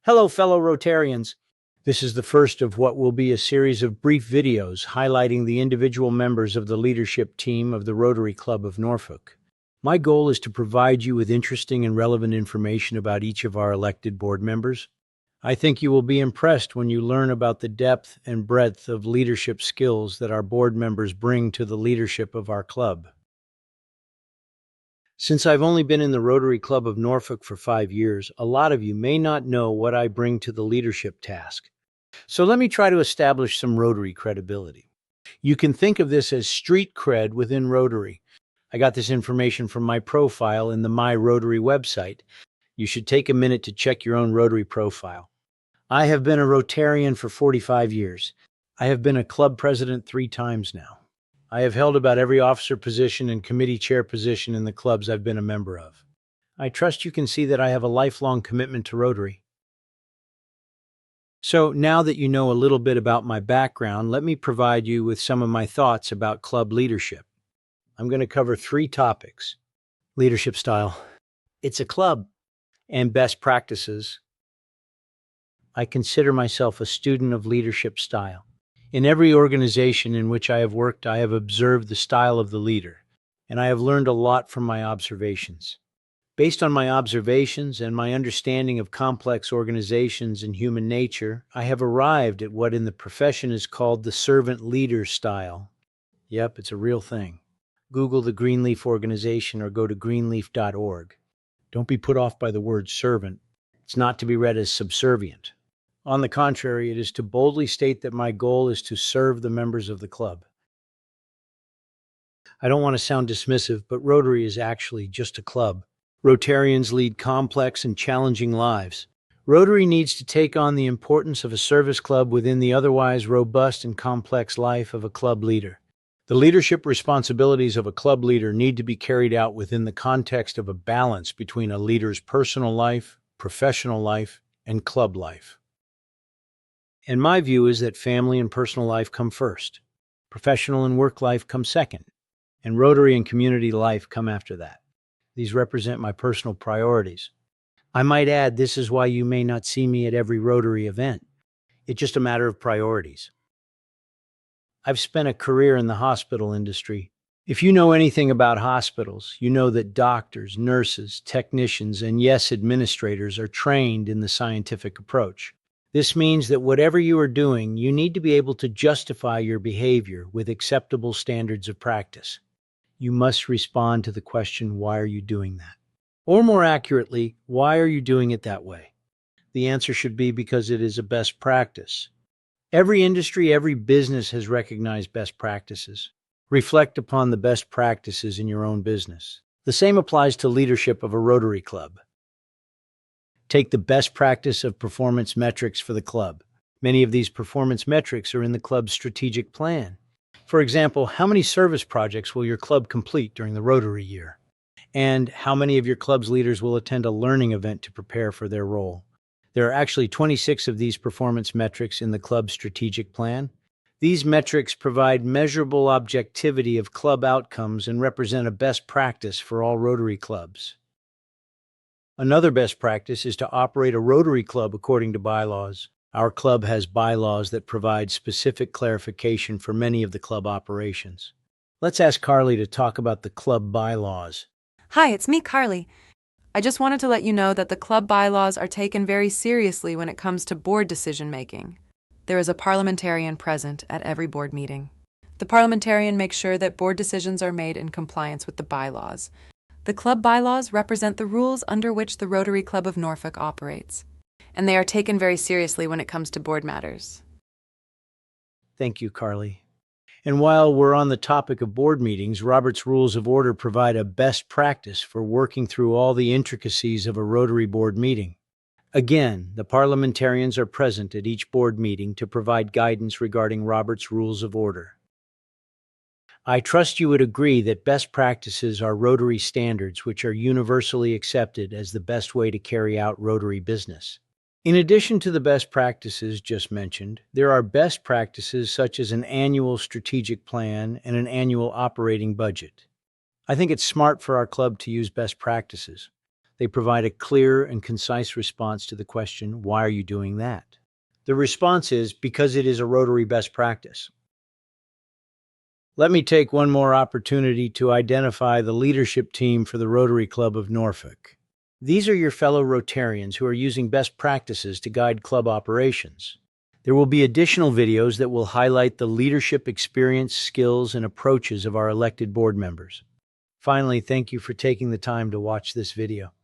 Hello, fellow Rotarians. This is the first of what will be a series of brief videos highlighting the individual members of the leadership team of the Rotary Club of Norfolk. My goal is to provide you with interesting and relevant information about each of our elected board members. I think you will be impressed when you learn about the depth and breadth of leadership skills that our board members bring to the leadership of our club. Since I've only been in the Rotary Club of Norfolk for 5 years, a lot of you may not know what I bring to the leadership task. So let me try to establish some Rotary credibility. You can think of this as street cred within Rotary. I got this information from my profile in the My Rotary website. You should take a minute to check your own Rotary profile. I have been a Rotarian for 45 years. I have been a club president 3 times now. I have held about every officer position and committee chair position in the clubs I've been a member of. I trust you can see that I have a lifelong commitment to Rotary. So now that you know a little bit about my background, let me provide you with some of my thoughts about club leadership. I'm going to cover 3 topics: leadership style, it's a club, and best practices. I consider myself a student of leadership style. In every organization in which I have worked, I have observed the style of the leader, and I have learned a lot from my observations. Based on my observations and my understanding of complex organizations and human nature, I have arrived at what in the profession is called the servant leader style. Yep, it's a real thing. Google the Greenleaf organization or go to greenleaf.org. Don't be put off by the word servant. It's not to be read as subservient. On the contrary, it is to boldly state that my goal is to serve the members of the club. I don't want to sound dismissive, but Rotary is actually just a club. Rotarians lead complex and challenging lives. Rotary needs to take on the importance of a service club within the otherwise robust and complex life of a club leader. The leadership responsibilities of a club leader need to be carried out within the context of a balance between a leader's personal life, professional life, and club life. And my view is that family and personal life come first. Professional and work life come second. And Rotary and community life come after that. These represent my personal priorities. I might add, this is why you may not see me at every Rotary event. It's just a matter of priorities. I've spent a career in the hospital industry. If you know anything about hospitals, you know that doctors, nurses, technicians, and yes, administrators are trained in the scientific approach. This means that whatever you are doing, you need to be able to justify your behavior with acceptable standards of practice. You must respond to the question, why are you doing that? Or more accurately, why are you doing it that way? The answer should be because it is a best practice. Every industry, every business has recognized best practices. Reflect upon the best practices in your own business. The same applies to leadership of a Rotary Club. Take the best practice of performance metrics for the club. Many of these performance metrics are in the club's strategic plan. For example, how many service projects will your club complete during the Rotary year? And how many of your club's leaders will attend a learning event to prepare for their role? There are actually 26 of these performance metrics in the club's strategic plan. These metrics provide measurable objectivity of club outcomes and represent a best practice for all Rotary clubs. Another best practice is to operate a Rotary club according to bylaws. Our club has bylaws that provide specific clarification for many of the club operations. Let's ask Carly to talk about the club bylaws. Hi, it's me, Carly. I just wanted to let you know that the club bylaws are taken very seriously when it comes to board decision-making. There is a parliamentarian present at every board meeting. The parliamentarian makes sure that board decisions are made in compliance with the bylaws. The club bylaws represent the rules under which the Rotary Club of Norfolk operates, and they are taken very seriously when it comes to board matters. Thank you, Carly. And while we're on the topic of board meetings, Robert's Rules of Order provide a best practice for working through all the intricacies of a Rotary board meeting. Again, the parliamentarians are present at each board meeting to provide guidance regarding Robert's Rules of Order. I trust you would agree that best practices are Rotary standards which are universally accepted as the best way to carry out Rotary business. In addition to the best practices just mentioned, there are best practices such as an annual strategic plan and an annual operating budget. I think it's smart for our club to use best practices. They provide a clear and concise response to the question, "Why are you doing that?" The response is, "Because it is a Rotary best practice." Let me take one more opportunity to identify the leadership team for the Rotary Club of Norfolk. These are your fellow Rotarians who are using best practices to guide club operations. There will be additional videos that will highlight the leadership experience, skills, and approaches of our elected board members. Finally, thank you for taking the time to watch this video.